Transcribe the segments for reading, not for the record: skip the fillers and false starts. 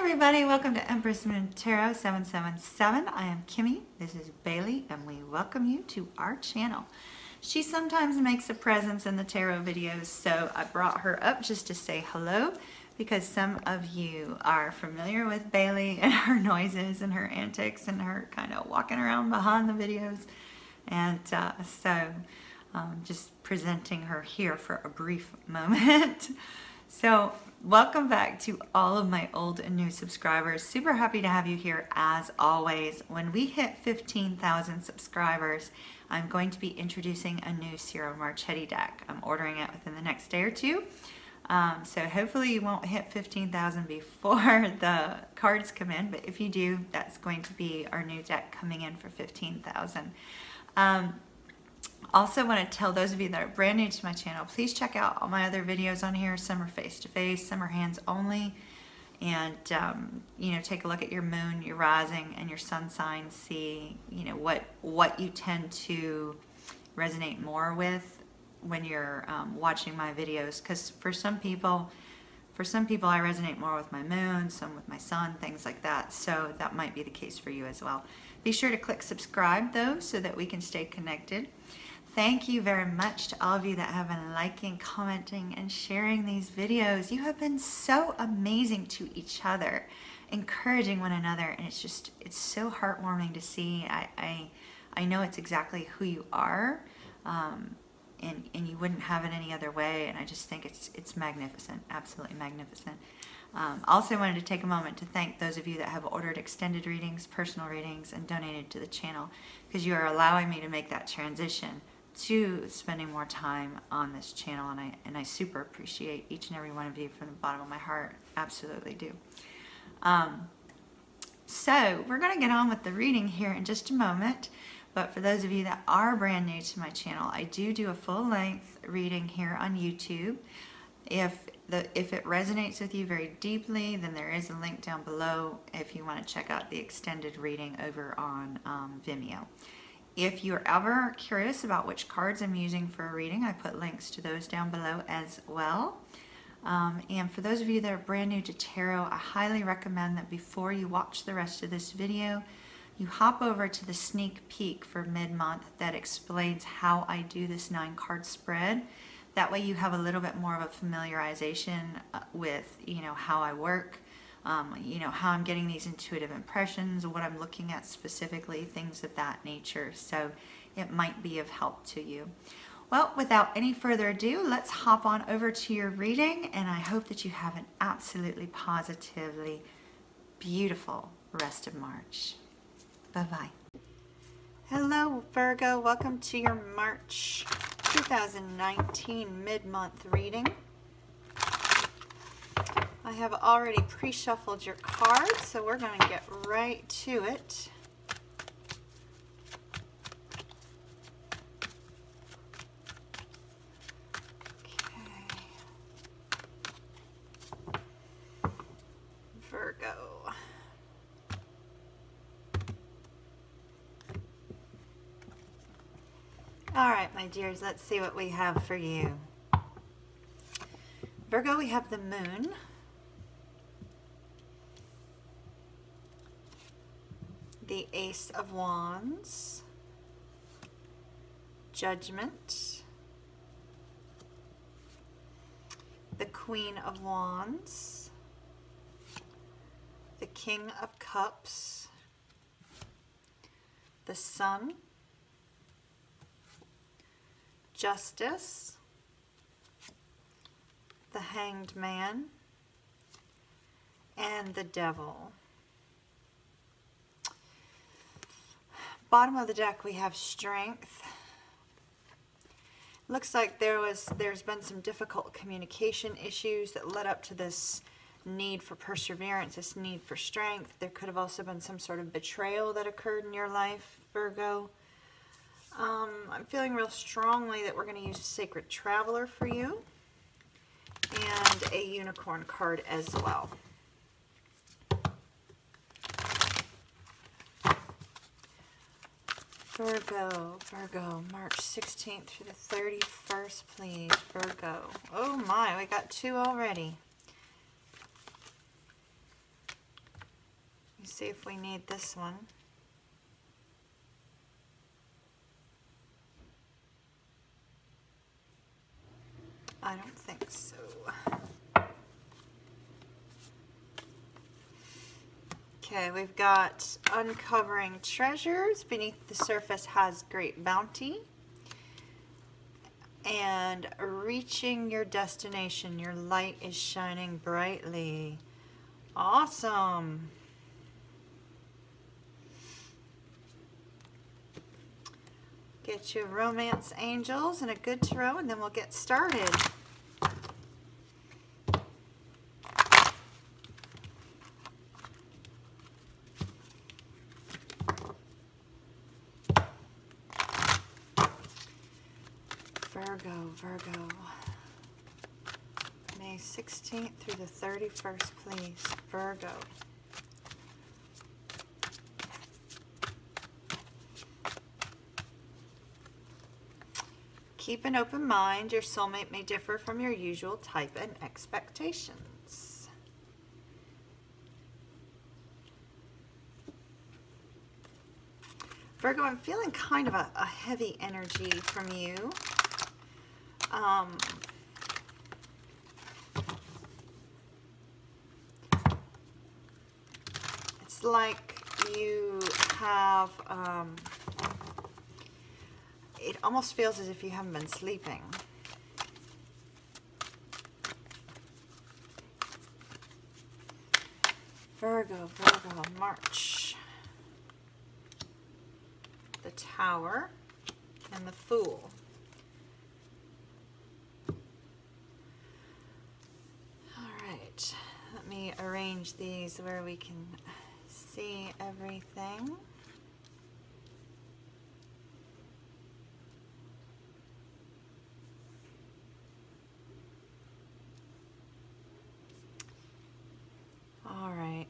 everybody, welcome to Empress Moon Tarot 777. I am Kimmy, this is Bailey, and we welcome you to our channel. She sometimes makes a presence in the tarot videos, so I brought her up just to say hello because some of you are familiar with Bailey and her noises and her antics and her kind of walking around behind the videos. And just presenting her here for a brief moment. So welcome back to all of my old and new subscribers. Super happy to have you here as always. When we hit 15,000 subscribers, I'm going to be introducing a new Ciro Marchetti deck. I'm ordering it within the next day or two. So hopefully you won't hit 15,000 before the cards come in, but if you do, that's going to be our new deck coming in for 15,000. Also want to tell those of you that are brand new to my channel, please check out all my other videos on here. Some are face-to-face, some are hands-only. And, you know, take a look at your moon, your rising, and your sun sign. See, you know, what you tend to resonate more with when you're watching my videos. Because for some people I resonate more with my moon, some with my sun, things like that. So that might be the case for you as well. Be sure to click subscribe though so that we can stay connected. Thank you very much to all of you that have been liking, commenting, and sharing these videos. You have been so amazing to each other, encouraging one another, and it's so heartwarming to see. I know it's exactly who you are, and you wouldn't have it any other way, and I just think it's magnificent, absolutely magnificent. Also wanted to take a moment to thank those of you that have ordered extended readings, personal readings, and donated to the channel, because you are allowing me to make that transition to spending more time on this channel, and I super appreciate each and every one of you from the bottom of my heart. Absolutely do. So we're going to get on with the reading here in just a moment, but for those of you that are brand new to my channel, I do a full-length reading here on YouTube. If it resonates with you very deeply, then there is a link down below if you want to check out the extended reading over on Vimeo. If you're ever curious about which cards I'm using for a reading, I put links to those down below as well. And for those of you that are brand new to tarot, I highly recommend that before you watch the rest of this video, you hop over to the sneak peek for mid-month that explains how I do this 9-card spread. That way you have a little bit more of a familiarization with, you know, how I work. You know, how I'm getting these intuitive impressions, what I'm looking at specifically, things of that nature. So it might be of help to you. Well, without any further ado, let's hop on over to your reading, and I hope that you have an absolutely positively beautiful rest of March. Bye-bye. Hello, Virgo. Welcome to your March 2019 mid-month reading. I have already pre-shuffled your cards, so we're going to get right to it. Okay. Virgo. All right, my dears, let's see what we have for you. Virgo, we have the moon. The Ace of Wands, Judgment, the Queen of Wands, the King of Cups, the Sun, Justice, the Hanged Man, and the Devil. Bottom of the deck we have Strength. Looks like there's been some difficult communication issues that led up to this need for perseverance, this need for strength. There could have also been some sort of betrayal that occurred in your life, Virgo. I'm feeling real strongly that we're going to use Sacred Traveler for you and a Unicorn card as well. Virgo, March 16th through the 31st, please, Virgo. Oh my, we got 2 already. Let's see if we need this one. I don't think so. Okay, we've got uncovering treasures. Beneath the surface has great bounty. And reaching your destination, your light is shining brightly. Awesome. Get your romance angels and a good tarot, and then we'll get started. Virgo. May 16th through the 31st, please. Virgo. Keep an open mind. Your soulmate may differ from your usual type and expectations. Virgo, I'm feeling kind of a heavy energy from you. It's like you have, it almost feels as if you haven't been sleeping. Virgo, March. The Tower and the Fool. Let me arrange these where we can see everything. All right.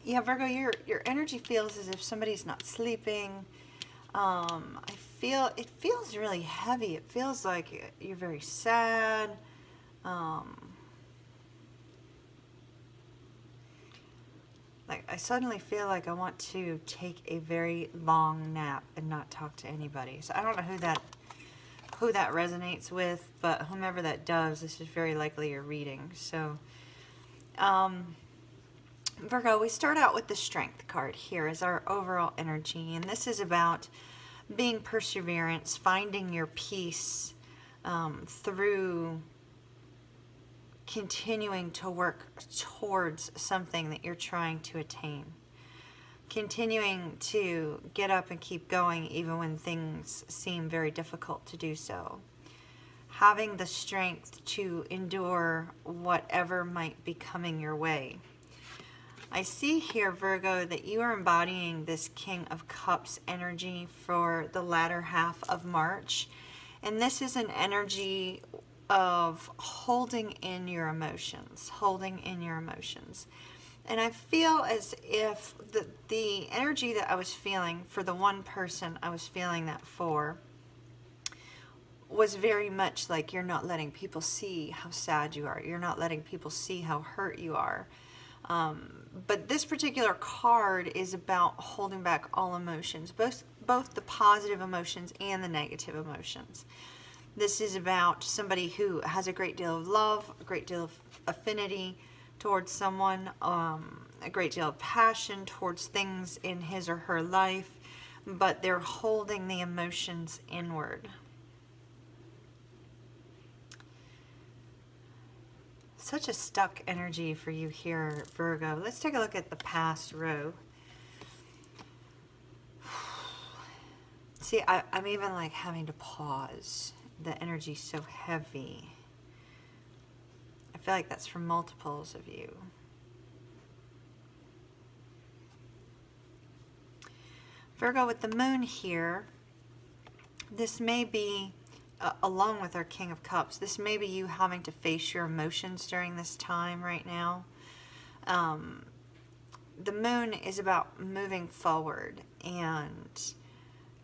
Yeah, Virgo, your energy feels as if somebody's not sleeping. It feels really heavy. It feels like you're very sad. Like I suddenly feel like I want to take a very long nap and not talk to anybody. So I don't know who that resonates with, but whomever that does, this is very likely your reading. So, Virgo, we start out with the Strength card here as our overall energy, and this is about being perseverance, finding your peace through continuing to work towards something that you're trying to attain. Continuing to get up and keep going even when things seem very difficult to do so. Having the strength to endure whatever might be coming your way. I see here, Virgo, that you are embodying this King of Cups energy for the latter half of March. And this is an energy of holding in your emotions, And I feel as if the energy that I was feeling for the one person I was feeling that for was very much like you're not letting people see how sad you are. You're not letting people see how hurt you are. But this particular card is about holding back all emotions, both the positive emotions and the negative emotions. This is about somebody who has a great deal of love, a great deal of affinity towards someone, a great deal of passion towards things in his or her life, but they're holding the emotions inward. Such a stuck energy for you here, Virgo. Let's take a look at the past row. See, I'm even like having to pause. The energy's so heavy. I feel like that's from multiples of you. Virgo, with the moon here, this may be, along with our King of Cups, this may be you having to face your emotions during this time right now. The moon is about moving forward and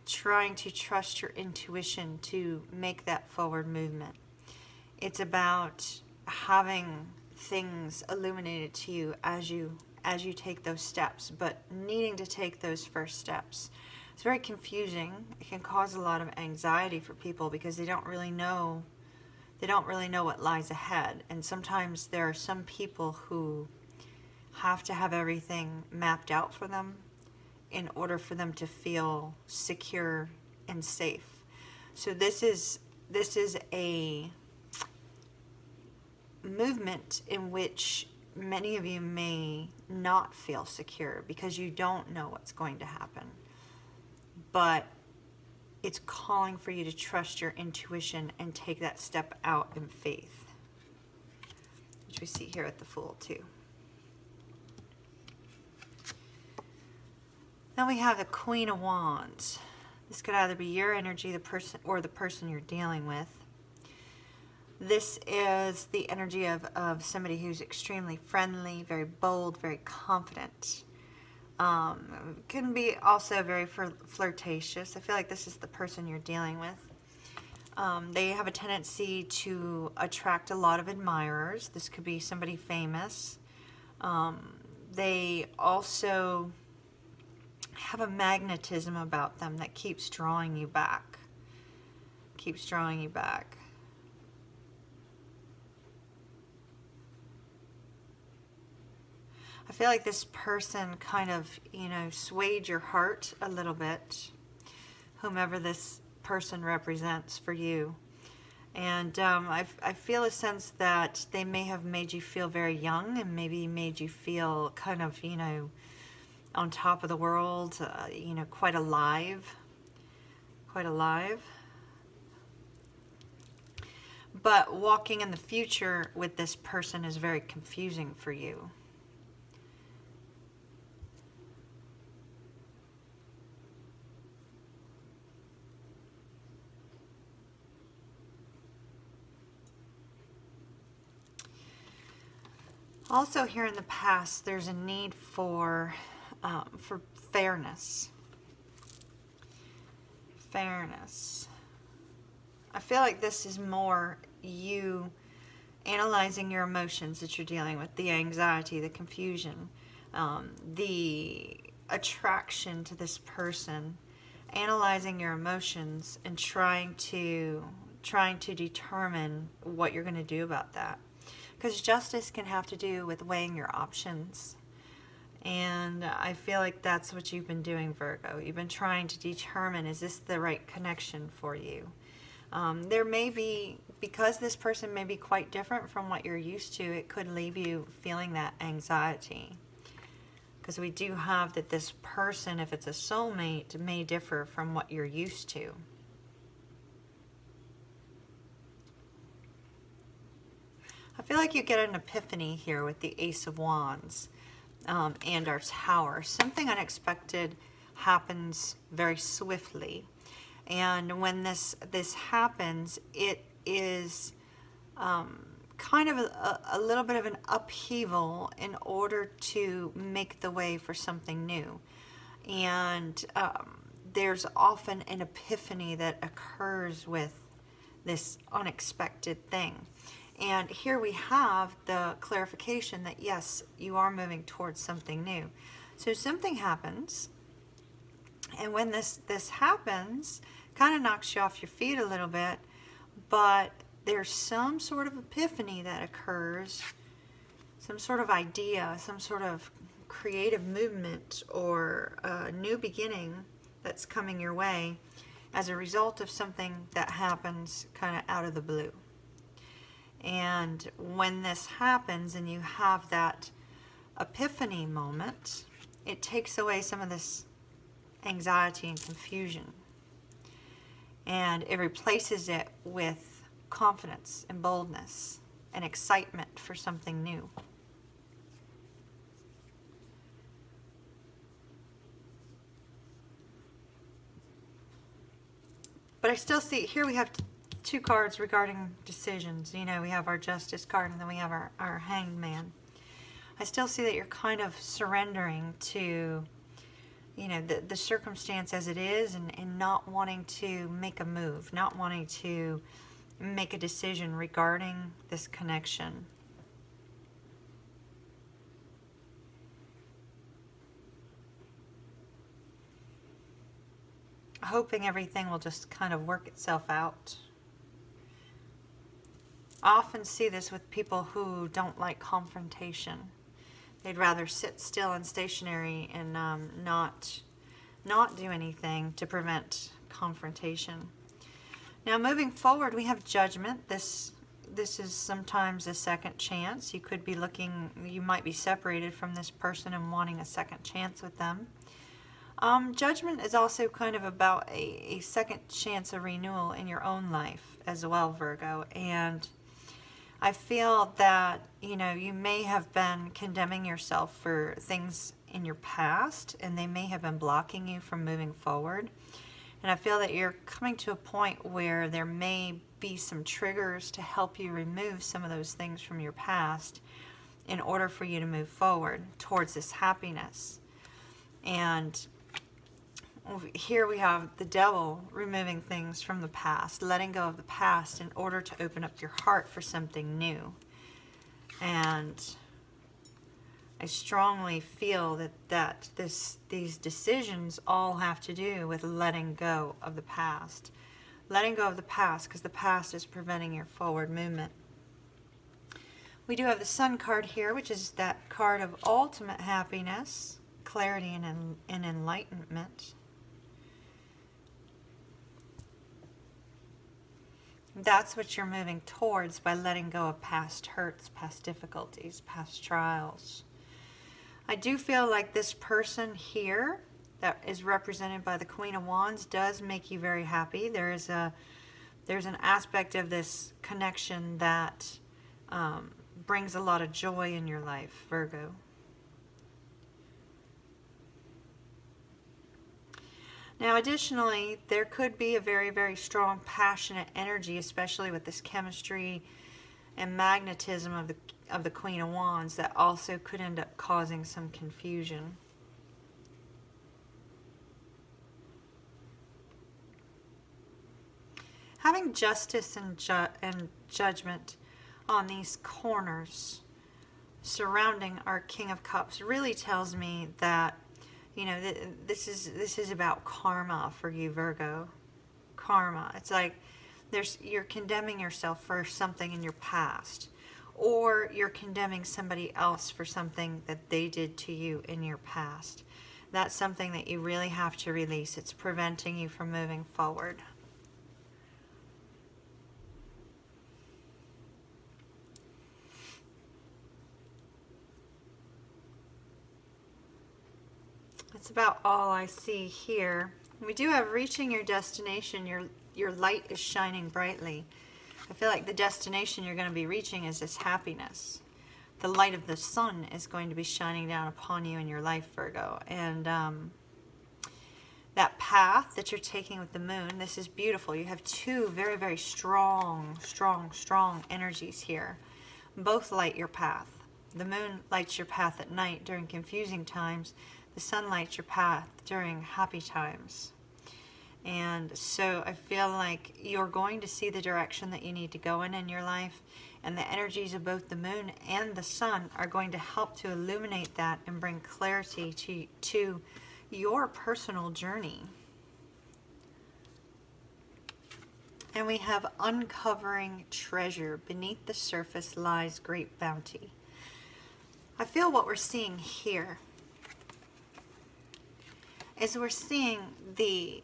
trying to trust your intuition to make that forward movement. It's about having things illuminated to you as you take those steps, but needing to take those first steps. It's very confusing. It can cause a lot of anxiety for people because they don't really know what lies ahead. And sometimes there are some people who have to have everything mapped out for them in order for them to feel secure and safe. So this is a movement in which many of you may not feel secure because you don't know what's going to happen. But it's calling for you to trust your intuition and take that step out in faith, which we see here at the Fool too. Then we have the Queen of Wands. This could either be your energy, the person you're dealing with. This is the energy of somebody who's extremely friendly, very bold, very confident. Can be also very flirtatious. I feel like this is the person you're dealing with. They have a tendency to attract a lot of admirers. This could be somebody famous. They also have a magnetism about them that keeps drawing you back. Keeps drawing you back. I feel like this person kind of, swayed your heart a little bit, whomever this person represents for you. And I feel a sense that they may have made you feel very young and maybe made you feel kind of, on top of the world, quite alive. Quite alive. But walking in the future with this person is very confusing for you. Also, here in the past, there's a need for fairness. Fairness. I feel like this is more you analyzing your emotions that you're dealing with, the anxiety, the confusion, the attraction to this person, analyzing your emotions and trying to determine what you're going to do about that. Because justice can have to do with weighing your options. And I feel like that's what you've been doing, Virgo. You've been trying to determine, is this the right connection for you? There may be, because this person may be quite different from what you're used to, it could leave you feeling that anxiety. Because we do have that this person, if it's a soulmate, may differ from what you're used to. I feel like you get an epiphany here with the Ace of Wands and our Tower. Something unexpected happens very swiftly. And when this happens, it is kind of a little bit of an upheaval in order to make the way for something new. And there's often an epiphany that occurs with this unexpected thing. And here we have the clarification that yes, you are moving towards something new. So something happens, and when this happens, kind of knocks you off your feet a little bit, but there's some sort of epiphany that occurs, some sort of idea, some sort of creative movement or a new beginning that's coming your way as a result of something that happens kind of out of the blue. And when this happens and you have that epiphany moment, it takes away some of this anxiety and confusion. And it replaces it with confidence and boldness and excitement for something new. But I still see, here we have two cards regarding decisions. We have our Justice card and then we have our Hanged Man. I still see that you're kind of surrendering to, you know, the circumstance as it is, and not wanting to make a move, not wanting to make a decision regarding this connection. Hoping everything will just kind of work itself out. I often see this with people who don't like confrontation. They'd rather sit still and stationary and not do anything to prevent confrontation. Now moving forward, we have Judgment. This is sometimes a second chance. You could be looking, you might be separated from this person and wanting a second chance with them. Judgment is also kind of about a second chance of renewal in your own life as well, Virgo. And I feel that, you know, you may have been condemning yourself for things in your past, and they may have been blocking you from moving forward. And I feel that you're coming to a point where there may be some triggers to help you remove some of those things from your past in order for you to move forward towards this happiness. And here we have the Devil removing things from the past, letting go of the past in order to open up your heart for something new. And I strongly feel that these decisions all have to do with letting go of the past. Letting go of the past, because the past is preventing your forward movement. We do have the Sun card here, which is that card of ultimate happiness, clarity, and enlightenment. That's what you're moving towards by letting go of past hurts, past difficulties, past trials. I do feel like this person here that is represented by the Queen of Wands does make you very happy. There's an aspect of this connection that brings a lot of joy in your life, Virgo. Now, additionally, there could be a very, very strong, passionate energy, especially with this chemistry and magnetism of the Queen of Wands, that also could end up causing some confusion. Having justice and judgment on these corners surrounding our King of Cups really tells me that, you know, this is about karma for you, Virgo. Karma. It's like you're condemning yourself for something in your past, or you're condemning somebody else for something that they did to you in your past. That's something that you really have to release. It's preventing you from moving forward. That's about all I see here. We do have reaching your destination. Your light is shining brightly. I feel like the destination you're going to be reaching is this happiness. The light of the sun is going to be shining down upon you in your life, Virgo. And that path that you're taking with the moon, this is beautiful. You have two very, very strong energies here. Both light your path. The moon lights your path at night during confusing times. The sun lights your path during happy times. And so I feel like you're going to see the direction that you need to go in your life, and the energies of both the moon and the sun are going to help to illuminate that and bring clarity to your personal journey. And we have uncovering treasure. Beneath the surface lies great bounty. I feel what we're seeing here is we're seeing the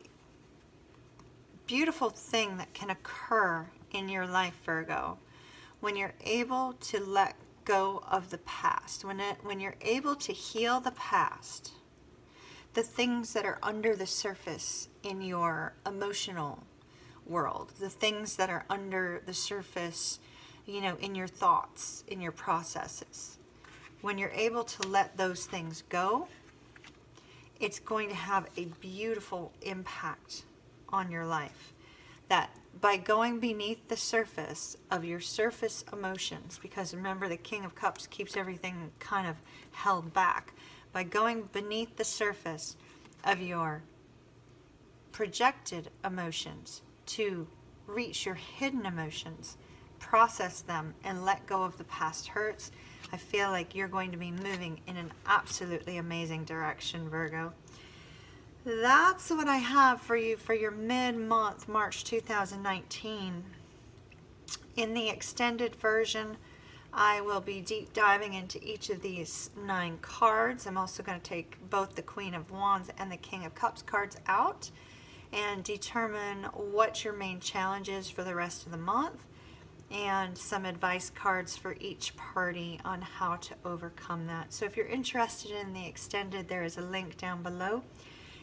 beautiful thing that can occur in your life, Virgo, when you're able to let go of the past, when you're able to heal the past, the things that are under the surface in your emotional world, the things that are under the surface, you know, in your thoughts, in your processes. When you're able to let those things go, it's going to have a beautiful impact on your life. That by going beneath the surface of your surface emotions, because remember the King of Cups keeps everything kind of held back, by going beneath the surface of your projected emotions to reach your hidden emotions, process them, and let go of the past hurts, I feel like you're going to be moving in an absolutely amazing direction, Virgo. That's what I have for you for your mid-month, March 2019. In the extended version, I will be deep diving into each of these 9 cards. I'm also going to take both the Queen of Wands and the King of Cups cards out and determine what your main challenge is for the rest of the month, and some advice cards for each party on how to overcome that. So if you're interested in the extended, there is a link down below.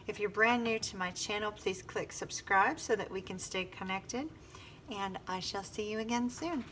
If you're brand new to my channel, please click subscribe so that we can stay connected, and I shall see you again soon.